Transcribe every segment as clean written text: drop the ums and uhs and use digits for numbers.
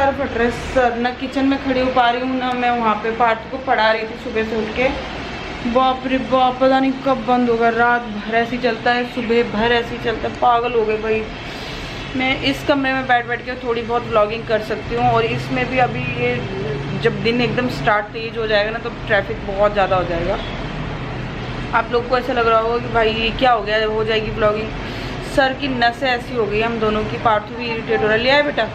Sir फट रहा है सर, ना किचन में खड़ी हो पा रही हूँ ना मैं वहाँ पे पार्थ को पढ़ा रही थी सुबह से उठ के। बाप रे बाप, पता नहीं कब बंद होगा। रात भर ऐसे ही चलता है, सुबह भर ऐसे ही चलता है, पागल हो गए भाई। मैं इस कमरे में बैठ बैठ के थोड़ी बहुत व्लॉगिंग कर सकती हूँ, और इसमें भी अभी ये जब दिन एकदम स्टार्ट तेज हो जाएगा ना तो ट्रैफिक बहुत ज़्यादा हो जाएगा। आप लोग को ऐसा लग रहा होगा कि भाई ये क्या हो गया, हो जाएगी व्लॉगिंग। सर की नसें ऐसी हो गई हम दोनों की, पार्थू भी इरिटेट हो रहा है। ले आए बेटा,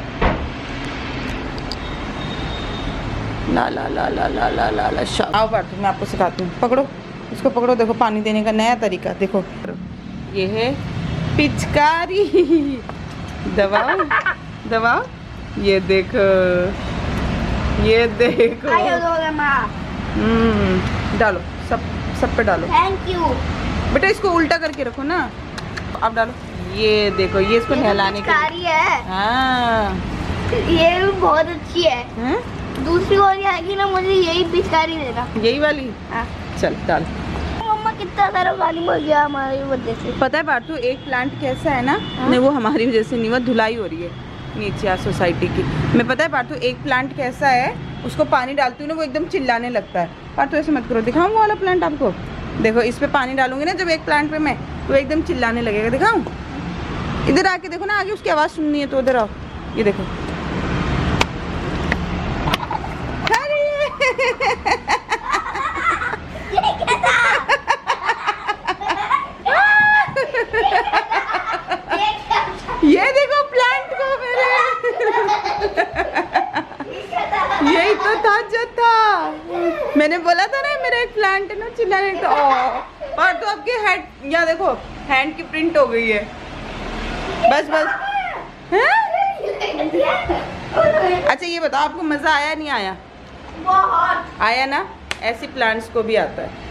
ला ला ला ला ला ला ला ला आओ पार्थू, मैं आपको सिखाती हूँ। पकड़ो इसको, पकड़ो। देखो पानी देने का नया तरीका देखो, ये है पिचकारी। दबाओ दबाओ, ये देखो ये देखो। डालो, सब पे डालो। थैंक यू बेटा, इसको उल्टा करके रखो ना। अब डालो, ये देखो, ये इसको नहलाने के लिए है। हाँ, ये भी बहुत अच्छी है। दूसरी वाली आएगी ना, मुझे यही पिचकारी देना। यही वाली? हाँ। चल डाल। मम्मा कितना सारा पानी भर गया हमारी वजह से। पता है पार्थू, एक प्लांट कैसा है ना, नहीं वो हमारी वजह से नहीं हुआ, धुलाई हो रही है नीचे सोसाइटी की। मैं पता है पार्थू, एक प्लांट कैसा है, उसको पानी डालती हूँ ना वो एकदम चिल्लाने लगता है। पार्थू ऐसे मत करो, दिखाऊँ वो वाला प्लांट आपको। देखो इस पे पानी डालूंगी ना जब एक प्लांट पे मैं, तो एकदम चिल्लाने लगेगा। दिखाऊँ? इधर आके देखो ना, आगे उसकी आवाज़ सुननी है तो उधर आओ। ये देखो। ये देखो प्लांट को मेरे। यही तो था जो था, मैंने बोला था ना मेरा एक प्लांट है ना चिल्लाने का। और तो आपके हैंड, यहाँ देखो हैंड की प्रिंट हो गई है। बस बस। अच्छा ये बताओ, आपको मजा आया नहीं आया? बहुत आया ना, ऐसी प्लांट्स को भी आता है।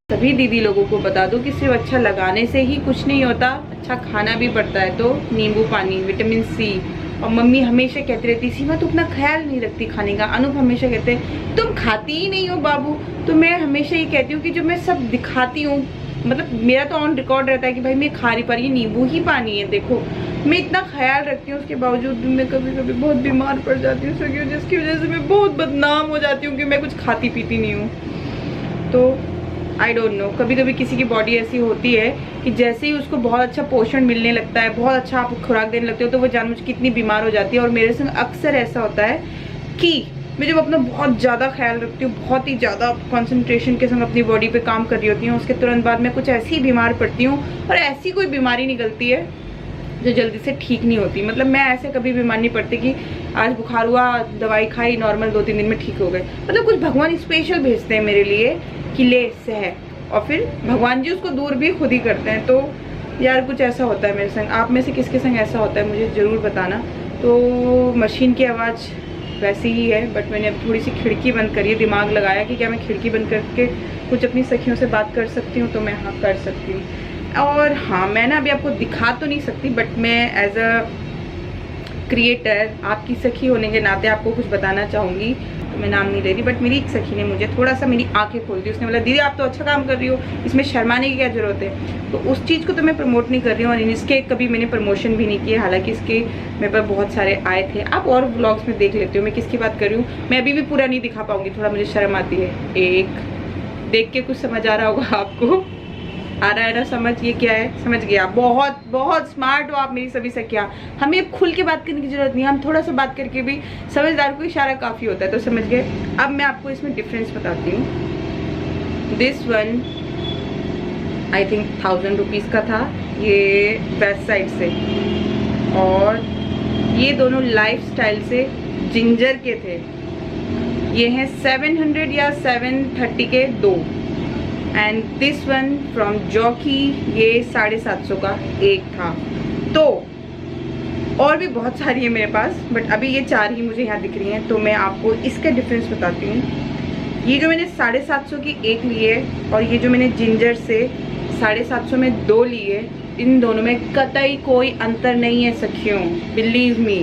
सभी दीदी लोगों को बता दो कि सिर्फ अच्छा लगाने से ही कुछ नहीं होता, अच्छा खाना भी पड़ता है। तो नींबू पानी, विटामिन सी। और मम्मी हमेशा कहती रहती, सीमा तू अपना ख्याल नहीं रखती खाने का। अनूप हमेशा कहते तुम खाती ही नहीं हो बाबू। तो मैं हमेशा ये कहती हूँ कि जो मैं सब दिखाती हूँ, मतलब मेरा तो ऑन रिकॉर्ड रहता है कि भाई मैं खा रही पर ये नींबू ही पानी है। देखो मैं इतना ख्याल रखती हूँ, उसके बावजूद भी मैं कभी कभी बहुत बीमार पड़ जाती हूँ, जिसकी वजह से मैं बहुत बदनाम हो जाती हूँ कि मैं कुछ खाती पीती नहीं हूँ। तो आई डोंट नो, कभी कभी किसी की बॉडी ऐसी होती है कि जैसे ही उसको बहुत अच्छा पोषण मिलने लगता है, बहुत अच्छा आप खुराक देने लगते हो, तो वो जानबूझ के इतनी बीमार हो जाती है। और मेरे संग अक्सर ऐसा होता है कि मैं जब अपना बहुत ज़्यादा ख्याल रखती हूँ, बहुत ही ज़्यादा कंसंट्रेशन के संग अपनी बॉडी पे काम कर रही होती हूँ, उसके तुरंत बाद मैं कुछ ऐसी बीमार पड़ती हूँ और ऐसी कोई बीमारी निकलती है जो जल्दी से ठीक नहीं होती। मतलब मैं ऐसे कभी बीमार नहीं पड़ती कि आज बुखार हुआ, दवाई खाई, नॉर्मल 2-3 दिन में ठीक हो गए। मतलब कुछ भगवान स्पेशल भेजते हैं मेरे लिए कि ले सह, और फिर भगवान जी उसको दूर भी खुद ही करते हैं। तो यार कुछ ऐसा होता है मेरे संग। आप में से किसके संग ऐसा होता है मुझे ज़रूर बताना। तो मशीन की आवाज़ वैसी ही है, बट मैंने अब थोड़ी सी खिड़की बंद करी है। दिमाग लगाया कि क्या मैं खिड़की बंद करके कुछ अपनी सखियों से बात कर सकती हूँ, तो मैं हाँ कर सकती हूँ। और हाँ, मैं ना अभी आपको दिखा तो नहीं सकती, बट मैं एज अ क्रिएटर, आपकी सखी होने के नाते आपको कुछ बताना चाहूँगी। तो मैं नाम नहीं ले रही, बट मेरी एक सखी ने मुझे थोड़ा सा मेरी आंखें खोल दी। उसने बोला दीदी आप तो अच्छा काम कर रही हो, इसमें शर्माने की क्या ज़रूरत है। तो उस चीज़ को तो मैं प्रमोट नहीं कर रही हूँ, और इसके कभी मैंने प्रमोशन भी नहीं किया। हालांकि इसके मेरे पास बहुत सारे आए थे, आप और व्लॉग्स में देख लेते हो मैं किसकी बात कर रही हूँ। मैं अभी भी पूरा नहीं दिखा पाऊँगी, थोड़ा मुझे शर्म आती है। एक देख के कुछ समझ आ रहा होगा आपको, आ रहा है ना समझ? ये क्या है, समझ गया? बहुत बहुत स्मार्ट हो आप मेरी सभी सखियाँ। हमें खुल के बात करने की जरूरत नहीं है, हम थोड़ा सा बात करके भी समझदार को इशारा काफ़ी होता है। तो समझ गए? अब मैं आपको इसमें डिफरेंस बताती हूँ। This one I think 1000 rupees का था, ये वेस्ट साइड से, और ये दोनों लाइफ स्टाइल से जिंजर के थे। ये हैं 700 या 730 के दो। And this one from jockey, ये 750 का एक था। तो और भी बहुत सारी है मेरे पास, बट अभी ये 4 ही मुझे यहाँ दिख रही हैं। तो मैं आपको इसका डिफरेंस बताती हूँ। ये जो मैंने 750 की एक ली है, और ये जो मैंने जिंजर से 750 में 2 ली है, इन दोनों में कतई कोई अंतर नहीं है सखियों, बिलीव मी।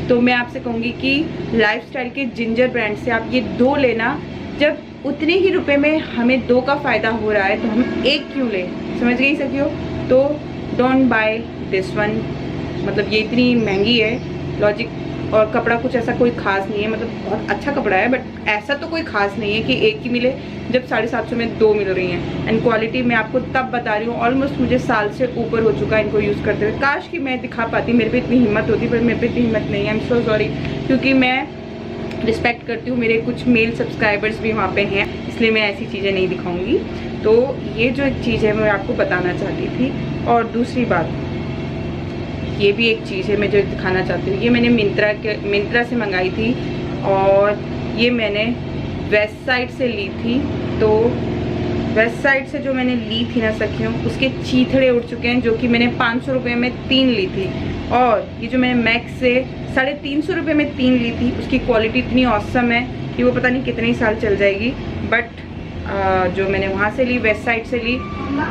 तो मैं आपसे कहूँगी कि लाइफस्टाइल के जिंजर ब्रांड से आप ये 2 लेना। जब उतने ही रुपए में हमें 2 का फ़ायदा हो रहा है तो हम 1 क्यों ले, समझ गई सखियो। तो डोंट बाय दिस वन, मतलब ये इतनी महंगी है लॉजिक, और कपड़ा कुछ ऐसा कोई ख़ास नहीं है, मतलब बहुत अच्छा कपड़ा है बट ऐसा तो कोई ख़ास नहीं है कि 1 ही मिले जब 750 में 2 मिल रही हैं। एंड क्वालिटी मैं आपको तब बता रही हूँ, ऑलमोस्ट मुझे साल से ऊपर हो चुका है इनको यूज़ करते हुए। काश कि मैं दिखा पाती, मेरे पे इतनी हिम्मत होती, पर मेरे पे इतनी हिम्मत नहीं है। आई एम सो सॉरी, क्योंकि मैं रिस्पेक्ट करती हूँ, मेरे कुछ मेल सब्सक्राइबर्स भी वहाँ पे हैं, इसलिए मैं ऐसी चीज़ें नहीं दिखाऊंगी। तो ये जो एक चीज़ है मैं आपको बताना चाहती थी। और दूसरी बात, ये भी एक चीज़ है मैं जो दिखाना चाहती हूँ। ये मैंने मिंत्रा से मंगाई थी और ये मैंने वेस्ट साइड से ली थी। तो वेस्ट साइड से जो मैंने ली थी ना सखियों, उसके चीथड़े उड़ चुके हैं, जो कि मैंने 500 रुपये में 3 ली थी। और ये जो मैंने मैक्स से 350 रुपये में 3 ली थी, उसकी क्वालिटी इतनी ऑसम है कि वो पता नहीं कितने ही साल चल जाएगी। बट जो मैंने वहाँ से ली, वेस्ट साइड से ली,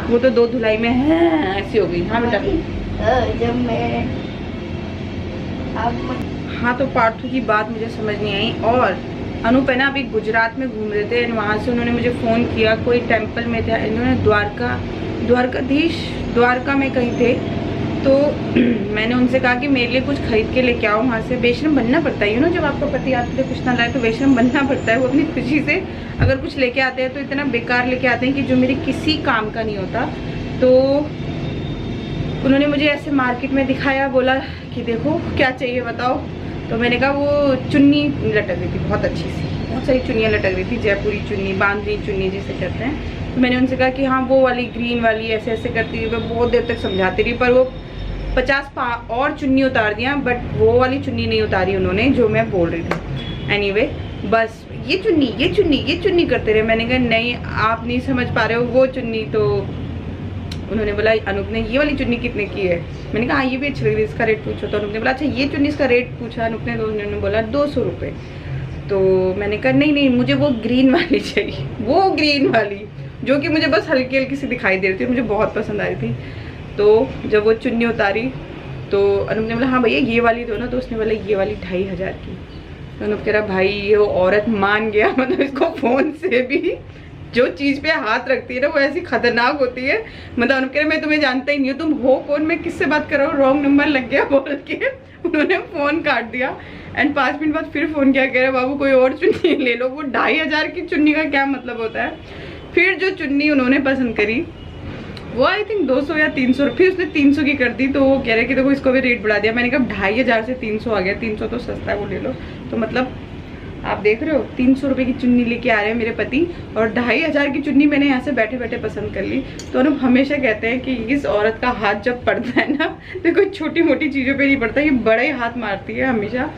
वो तो 2 धुलाई में है ऐसी हो गई। हाँ बेटा, जब मैं हाँ तो पार्ट 2 की बात मुझे समझ नहीं आई। और अनूप है ना अभी गुजरात में घूम रहे थे, एंड वहाँ से उन्होंने मुझे फ़ोन किया, कोई टेम्पल में था, इन्होंने द्वारका में कहीं थे। तो मैंने उनसे कहा कि मेरे लिए कुछ खरीद के लेके आओ वहाँ से। वैष्णव बनना पड़ता है, जब आपका पति आपके लिए कुछ ना लाए तो वैष्णव बनना पड़ता है। वो अपनी खुशी से अगर कुछ लेके आते हैं तो इतना बेकार लेके आते हैं कि जो मेरे किसी काम का नहीं होता। तो उन्होंने मुझे ऐसे मार्केट में दिखाया, बोला कि देखो क्या चाहिए बताओ। तो मैंने कहा वो चुन्नी लटक रही थी बहुत अच्छी सी, बहुत सारी चुन्नियाँ लटक रही थी, जयपुरी चुन्नी, बांधनी चुन्नी जिसे कहते हैं। तो मैंने उनसे कहा कि हाँ वो वाली ग्रीन वाली ऐसे ऐसे करती थी। मैं बहुत देर तक समझाती रही, पर वो 50 और चुन्नी उतार दिया, बट वो वाली चुन्नी नहीं उतारी उन्होंने जो मैं बोल रही थी। एनीवे, बस ये चुन्नी करते रहे। मैंने कहा नहीं आप नहीं समझ पा रहे हो वो चुन्नी। तो उन्होंने बोला अनूप ने ये वाली चुन्नी कितने की है। मैंने कहा हाँ ये भी अच्छी लग रही है, इसका रेट पूछो। तो अनूप ने बोला अच्छा ये चुन्नी इसका रेट पूछा अनूप ने, तो उन्होंने बोला 200 रुपये। तो मैंने कहा नहीं मुझे वो ग्रीन वाली चाहिए, वो ग्रीन वाली जो कि मुझे बस हल्की हल्की सी दिखाई दे रही थी, मुझे बहुत पसंद आ रही थी। तो जब वो चुन्नी उतारी तो अनूप ने बोला हाँ भैया ये वाली दो ना। तो उसने बोला ये वाली 2500 की। तो अनूप कह रहा भाई ये वो औरत मान गया, मतलब इसको फ़ोन से भी जो चीज़ पे हाथ रखती है ना वो ऐसी खतरनाक होती है। मतलब उनके मैं तुम्हें जानता ही नहीं हूँ, तुम हो कौन, मैं किससे बात कर रहा हूँ, रॉन्ग नंबर लग गया बोल के उन्होंने फ़ोन काट दिया। एंड 5 मिनट बाद फिर फ़ोन किया, कह रहे बाबू कोई और चुन्नी ले लो। वो 2500 की चुन्नी का क्या मतलब होता है। फिर जो चुन्नी उन्होंने पसंद करी वो आई थिंक 200 या 300, फिर उसने 300 की कर दी। तो वो कह रहे कि देखो इसको भी रेट बढ़ा दिया। मैंने कहा 2500 से 300 आ गया, 300 तो सस्ता है वो ले लो। तो मतलब आप देख रहे हो 300 रुपये की चुन्नी लेके आ रहे हैं मेरे पति, और 2500 की चुन्नी मैंने यहाँ से बैठे बैठे पसंद कर ली। तो हम हमेशा कहते हैं कि इस औरत का हाथ जब पड़ता है ना तो कोई छोटी मोटी चीज़ों पे नहीं पड़ता, ये बड़े हाथ मारती है हमेशा।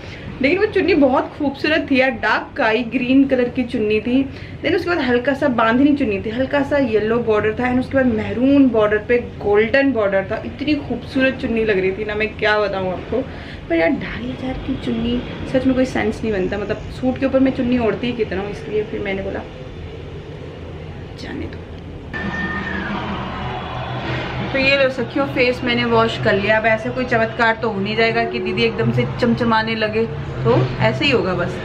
लेकिन वो चुन्नी बहुत खूबसूरत थी यार, डार्क काई ग्रीन कलर की चुन्नी थी। देन उसके बाद हल्का सा बांधनी चुन्नी थी, हल्का सा येलो बॉर्डर था, एंड उसके बाद मैरून बॉर्डर पे गोल्डन बॉर्डर था। इतनी खूबसूरत चुन्नी लग रही थी ना, मैं क्या बताऊँ आपको। पर यार 2500 की चुन्नी सच में कोई सेंस नहीं बनता। मतलब सूट के ऊपर मैं चुन्नी ओढ़ती ही कितना हूँ, इसलिए फिर मैंने बोला जाने दो। तो ये लो सखियों फेस मैंने वॉश कर लिया। अब ऐसे कोई चमत्कार तो हो नहीं जाएगा कि दीदी एकदम से चमचमाने लगे, तो ऐसे ही होगा बस।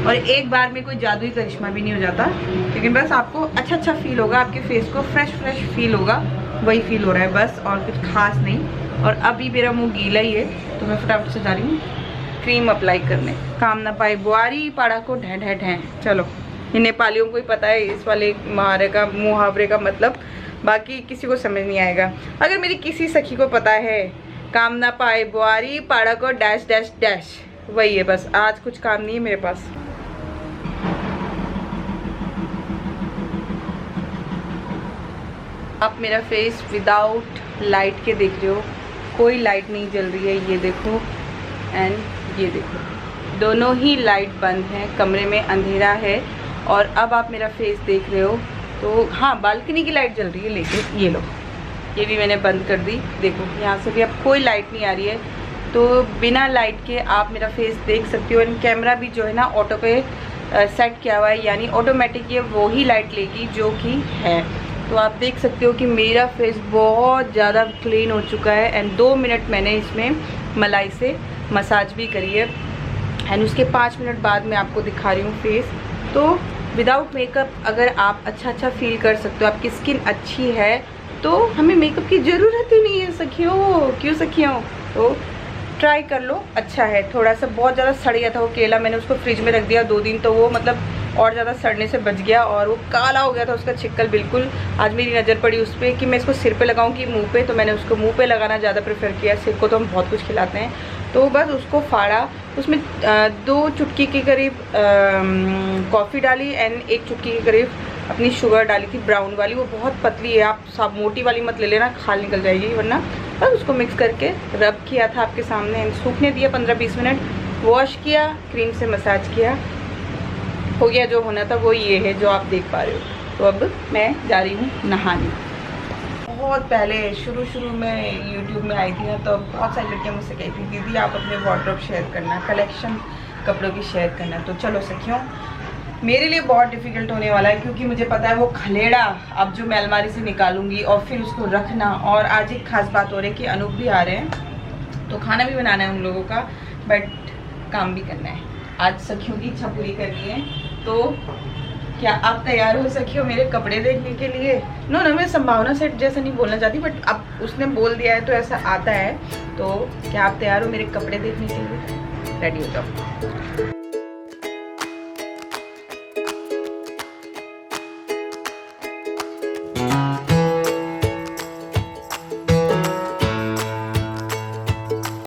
और एक बार में कोई जादुई करिश्मा भी नहीं हो जाता, लेकिन बस आपको अच्छा फील होगा, आपके फेस को फ्रेश फील होगा, वही फील हो रहा है बस, और कुछ खास नहीं। और अभी मेरा मुंह गीला ही है तो मैं फटाफट से जा रही हूँ क्रीम अप्लाई करने। काम ना पाए बुआरी पाड़ा को ढै ढै ढै। चलो, ये नेपालियों को ही पता है इस वाले मुहावरे का मतलब, बाकी किसी को समझ नहीं आएगा। अगर मेरी किसी सखी को पता है काम ना पाए बुआरी पाड़ा को डैश डैश डैश, वही है बस। आज कुछ काम नहीं है मेरे पास। आप मेरा फेस विदाउट लाइट के देख रहे हो, कोई लाइट नहीं जल रही है, ये देखो। एंड ये देखो, दोनों ही लाइट बंद हैं, कमरे में अंधेरा है। और अब आप मेरा फेस देख रहे हो तो हाँ बालकनी की लाइट जल रही है, लेकिन ये लो ये भी मैंने बंद कर दी। देखो यहाँ से भी अब कोई लाइट नहीं आ रही है, तो बिना लाइट के आप मेरा फेस देख सकते हो। एंड कैमरा भी जो है ना ऑटो पे सेट किया हुआ है, यानी ऑटोमेटिक ये वो ही लाइट लेगी जो कि है। तो आप देख सकते हो कि मेरा फेस बहुत ज़्यादा क्लीन हो चुका है। एंड 2 मिनट मैंने इसमें मलाई से मसाज भी करी है। एंड उसके 5 मिनट बाद मैं आपको दिखा रही हूँ फेस। तो विदाउट मेकअप अगर आप अच्छा फील कर सकते हो, आपकी स्किन अच्छी है, तो हमें मेकअप की ज़रूरत ही नहीं है सखियों। क्यों सखियों? तो ट्राई कर लो, अच्छा है। थोड़ा सा बहुत ज़्यादा सड़ गया था वो केला, मैंने उसको फ्रिज में रख दिया 2 दिन, तो वो मतलब और ज़्यादा सड़ने से बच गया और वो काला हो गया था उसका छिक्कल बिल्कुल। आज मेरी नज़र पड़ी उस पर कि मैं इसको सिर पे लगाऊं कि मुंह पे, तो मैंने उसको मुंह पे लगाना ज़्यादा प्रेफर किया। सिर को तो हम बहुत कुछ खिलाते हैं। तो बस उसको फाड़ा, उसमें 2 चुटकी के करीब कॉफ़ी डाली एंड 1 चुटकी के करीब अपनी शुगर डाली थी, ब्राउन वाली। वो बहुत पतली है, आप सब मोटी वाली मत ले लेना, खाल निकल जाएगी वरना। बस उसको मिक्स करके रब किया था आपके सामने एंड सूखने दिया 15-20 मिनट, वॉश किया, क्रीम से मसाज किया, हो गया जो होना था। वो ये है जो आप देख पा रहे हो। तो अब मैं जा रही हूँ नहाने। बहुत पहले शुरू में यूट्यूब में आई थी ना, तो बहुत सारी लड़कियाँ मुझसे कहती थी दीदी आप अपने वार्डरोब शेयर करना, कलेक्शन कपड़ों की शेयर करना। तो चलो सखियों, मेरे लिए बहुत डिफ़िकल्ट होने वाला है क्योंकि मुझे पता है वो खलेड़ा अब जो मैं अलमारी से निकालूंगी और फिर उसको रखना। और आज एक खास बात हो रही है कि अनूप भी आ रहे हैं, तो खाना भी बनाना है उन लोगों का, बट काम भी करना है। आज सखियों की इच्छा पूरी करनी है। तो क्या आप तैयार हो सखियों मेरे कपड़े देखने के लिए? नो मैं संभावना सेट जैसा नहीं बोलना चाहती, बट अब उसने बोल दिया है तो ऐसा आता है। तो क्या आप तैयार हो मेरे कपड़े देखने के लिए? रेडी हो जाओ।